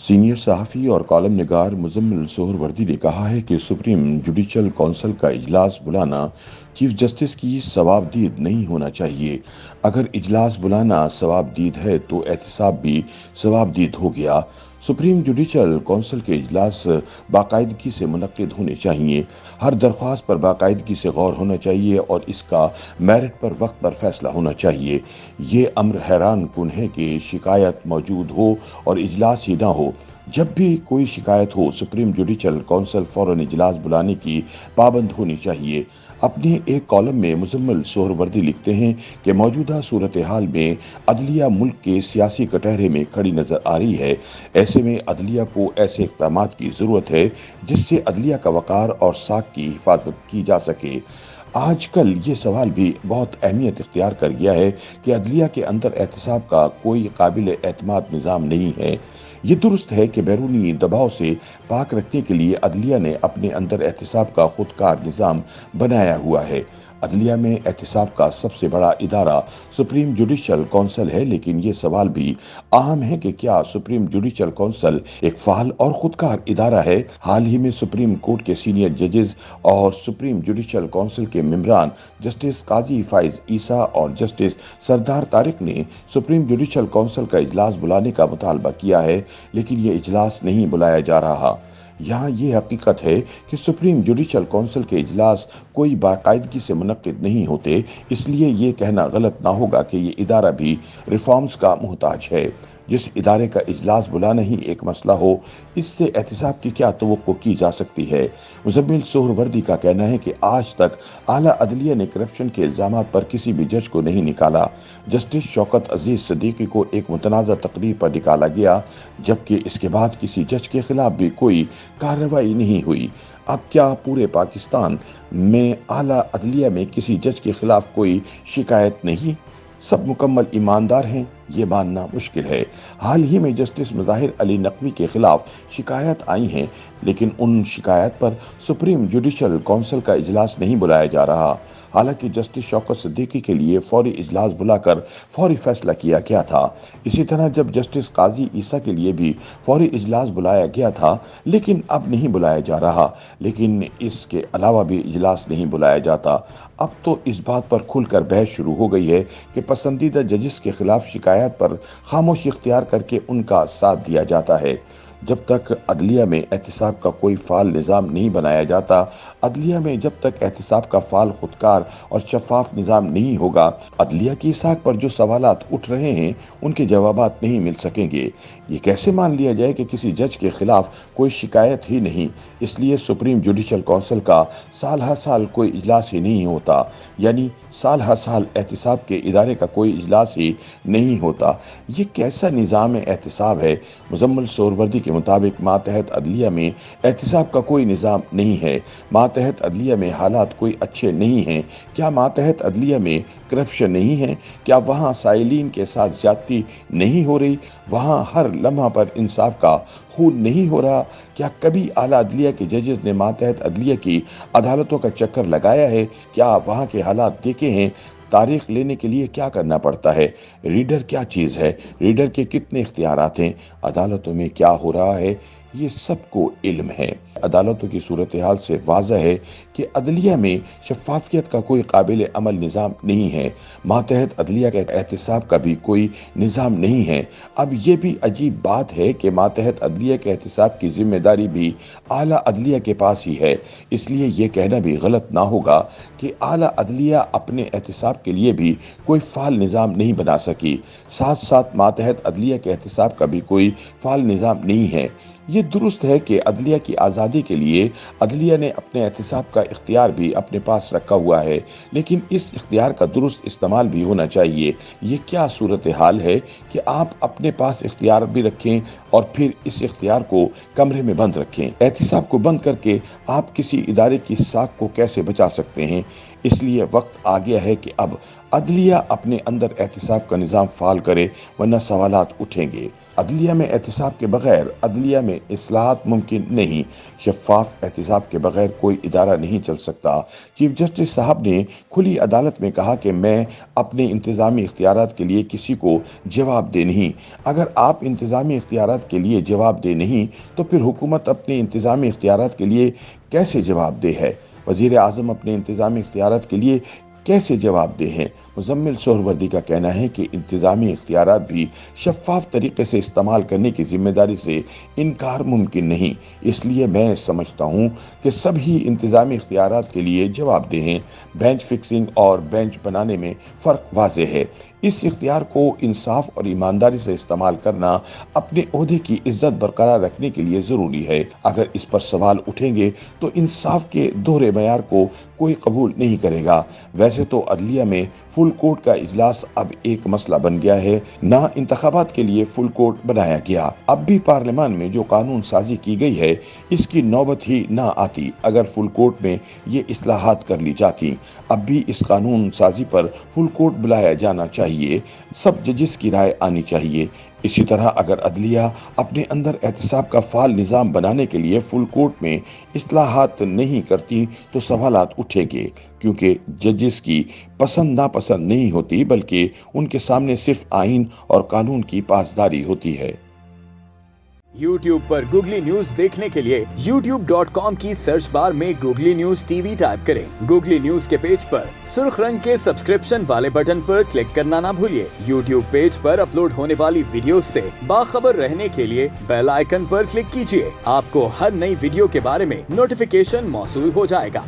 Senior सहाफ़ी और column निगार मुज़म्मिल सोहरवर्दी ने कहा है कि सुप्रीम जुडिशल काउंसिल का इजलास बुलाना चीफ जस्टिस की सवाबदीद नहीं होना चाहिए। अगर इजलास बुलाना सवाबदीद है तो एहतसाब भी सवाबदीद हो गया। सुप्रीम जुडिशल काउंसिल के इजलास बाकायदगी से मुनक्किद होने चाहिए। हर दरख्वास्त पर बाकायदगी से गौर होना चाहिए और इसका मेरिट पर वक्त पर फैसला होना चाहिए। ये अम्र हैरान कुन है कि शिकायत मौजूद हो और इजलास ही ना हो। जब भी कोई शिकायत हो सुप्रीम जुडिशल काउंसिल फौरन इजलास बुलाने की पाबंद होनी चाहिए। अपने एक कॉलम में मुजम्मिल सोहरवर्दी लिखते हैं कि मौजूदा सूरत हाल में अदलिया मुल्क के सियासी कटहरे में खड़ी नजर आ रही है। ऐसे में अदलिया को ऐसे इक़दाम की ज़रूरत है जिससे अदलिया का वक़ार और साख की हिफाजत की जा सके। आजकल ये सवाल भी बहुत अहमियत इख्तियार कर गया है कि अदलिया के अंदर एहतसाब का कोई काबिल एतमाद निज़ाम नहीं है। ये दुरुस्त है कि बैरूनी दबाव से पाक रखने के लिए अदलिया ने अपने अंदर एहतसाब का खुदकार निज़ाम बनाया हुआ है। अदलिया में एहतसाब का सबसे बड़ा इदारा सुप्रीम जुडिशल काउंसिल है, लेकिन ये सवाल भी अहम है कि क्या सुप्रीम जुडिशल काउंसिल एक फ़ाल और खुदकार इदारा है। हाल ही में सुप्रीम कोर्ट के सीनियर जजेस और सुप्रीम जुडिशल काउंसिल के मेंबरान जस्टिस काजी फाइज ईसा और जस्टिस सरदार तारिक ने सुप्रीम जुडिशल काउंसिल का इजलास बुलाने का मुतालबा किया है, लेकिन ये इजलास नहीं बुलाया जा रहा। यहाँ ये हकीकत है कि सुप्रीम जुडिशल काउंसिल के इजलास कोई बाकायदगी से मुनक्किद नहीं होते, इसलिए ये कहना गलत ना होगा कि ये इदारा भी रिफॉर्म्स का मुहताज है। जिस इदारे का इजलास बुलाना ही एक मसला हो, इससे एहतसाब की क्या तवक्को की जा सकती है। मुजम्मिल सोहरवर्दी का कहना है कि आज तक आला अदलिया ने करप्शन के इल्जामात पर किसी भी जज को नहीं निकाला। जस्टिस शौकत अजीज सिद्दीकी को एक मुतनाज़ा तकरीर पर निकाला गया, जबकि इसके बाद किसी जज के खिलाफ भी कोई कार्रवाई नहीं हुई। अब क्या पूरे पाकिस्तान में आला अदलिया में किसी जज के खिलाफ कोई शिकायत नहीं? सब मुकम्मल ईमानदार हैं, ये मानना मुश्किल है। हाल ही में जस्टिस मुज़ाहिर अली नकवी के खिलाफ शिकायत आई हैं, लेकिन उन शिकायत पर सुप्रीम जुडिशल काउंसिल का इजलास नहीं बुलाया जा रहा। हालांकि जस्टिस शौकत सिद्दीकी के लिए फौरी इजलास बुलाकर फौरी फैसला किया गया था। इसी तरह जब जस्टिस काजी ईसा के लिए भी फौरी इजलास बुलाया गया था, लेकिन अब नहीं बुलाया जा रहा। लेकिन इसके अलावा भी इजलास नहीं बुलाया जाता। अब तो इस बात पर खुलकर बहस शुरू हो गई है कि पसंदीदा जजिस के खिलाफ शिकायत पर खामोशी इख्तियार करके उनका साथ दिया जाता है। जब तक अदलिया में एहतसाब का कोई फ़ाल निज़ाम नहीं बनाया जाता, अदलिया में जब तक एहतसाब का फ़ाल खुदकार और शफाफ निज़ाम नहीं होगा, अदलिया की साख पर जो सवालात उठ रहे हैं उनके जवाबात नहीं मिल सकेंगे। ये कैसे मान लिया जाए कि किसी जज के खिलाफ कोई शिकायत ही नहीं, इसलिए सुप्रीम जुडिशल काउंसिल का साल हर साल कोई इजलास ही नहीं होता, यानी साल हर साल एहतसाब के इदारे का कोई इजलास ही नहीं होता। ये कैसा निज़ाम एहतसाब है? मुजम्मिल सोहरवर्दी के मुताबिक मातहत अदलिया में एहतसाब का कोई निज़ाम नहीं है। मातहत अदलिया में हालात कोई अच्छे नहीं हैं। क्या मातहत अदलिया में करप्शन नहीं है? क्या वहाँ साइलीन के साथ ज्यादती नहीं हो रही? वहाँ हर लम्हा पर इंसाफ का खून नहीं हो रहा? क्या कभी आला अदलिया के जजेस ने मातहत अदलिया की अदालतों का चक्कर लगाया है? क्या वहाँ के हालात देखे हैं? तारीख लेने के लिए क्या करना पड़ता है? रीडर क्या चीज़ है? रीडर के कितने इख्तियारात हैं? अदालतों में क्या हो रहा है? ये सबको इल्म है। अदालतों की सूरत हाल से वाज़ह है कि अदलिया में शफाफियत का कोई काबिल अमल निज़ाम नहीं है। मातहत अदलिया के एहतसाब का भी कोई निज़ाम नहीं है। अब ये भी अजीब बात है कि मातहत अदलिया के एहतसाब की जिम्मेदारी भी आला अदलिया के पास ही है। इसलिए ये कहना भी गलत ना होगा कि आला अदलिया अपने एहतसाब के लिए भी कोई फ़ाल निज़ाम नहीं बना सकी। साथ साथ मातहत अदलिया के एहतसाब का भी कोई फ़ाल निज़ाम नहीं है। ये दुरुस्त है कि अदलिया की आज़ादी के लिए अदलिया ने अपने एहतसाब का इख्तियार भी अपने पास रखा हुआ है, लेकिन इस इख्तियार का दुरुस्त इस्तेमाल भी होना चाहिए। ये क्या सूरत हाल है कि आप अपने पास इख्तियार भी रखें और फिर इस इख्तियार को कमरे में बंद रखें। एहतसाब को बंद करके आप किसी इदारे की साख को कैसे बचा सकते हैं? इसलिए वक्त आ गया है कि अब अदलिया अपने अंदर एहतसाब का निज़ाम फ़ाल करे, वरना सवालात उठेंगे। عدلیہ میں احتساب کے بغیر عدلیہ میں اصلاحات ممکن نہیں، شفاف احتساب کے بغیر کوئی ادارہ نہیں چل سکتا۔ چیف جسٹس صاحب نے کھلی عدالت میں کہا کہ میں اپنے انتظامی اختیارات کے لیے کسی کو جواب دہ نہیں۔ اگر آپ انتظامی اختیارات کے لیے جواب دہ نہیں تو پھر حکومت اپنے انتظامی اختیارات کے لیے کیسے جواب دہ ہے؟ وزیر اعظم اپنے انتظامی اختیارات کے لیے کیسے جواب دہ ہیں؟ مزمل سہروردی کا کہنا ہے کہ انتظامی اختیارات بھی شفاف طریقے سے استعمال کرنے کی ذمہ داری سے انکار ممکن نہیں، اس لیے میں سمجھتا ہوں کہ سبھی انتظامی اختیارات کے لیے جواب دہ ہیں۔ بینچ فکسنگ اور بینچ بنانے میں فرق واضح ہے۔ اس اختیار کو انصاف اور ایمانداری سے استعمال کرنا اپنے عہدے کی عزت برقرار رکھنے کے لیے ضروری ہے۔ اگر اس پر سوال اٹھیں گے تو انصاف کے دوہرے معیار کو کوئی قبول نہیں کرے گا۔ ویسے تو عدلیہ میں فل کورٹ کا اجلاس اب ایک مسئلہ بن گیا ہے، نہ انتخابات کے لیے فل کورٹ بنایا گیا۔ اب بھی پارلیمان میں جو قانون سازی کی گئی ہے اس کی نوبت ہی نہ آتی اگر فل کورٹ میں یہ اصلاحات کر لی جاتی۔ اب بھی اس قانون سازی پر فل کورٹ بلایا جانا چاہیے، سب ججز کی رائے آنی چاہیے۔ اسی طرح اگر عدلیہ اپنے اندر احتساب کا فعال نظام بنانے کے لیے فل کورٹ میں اصلاحات نہیں کرتی تو سوالات اٹھیں گے، کیونکہ ججز کی پسند ناپسند نہیں ہوتی بلکہ ان کے سامنے صرف آئین اور قانون کی پاسداری ہوتی ہے۔ YouTube پر گوگلی نیوز دیکھنے کے لیے youtube.com کی سرچ بار میں googly news T V type کریں۔ گوگلی نیوز کے پیج پر سرخ رنگ کے سبسکرپشن والے بٹن پر کلک کرنا نہ بھولیے۔ YouTube پیج پر اپلوڈ ہونے والی ویڈیوز سے باخبر رہنے کے لیے بیل آئیکن پر کلک کیجیے۔ آپ کو ہر نئی ویڈیو کے بارے میں نوٹیفیکیشن موصول ہو جائے گا۔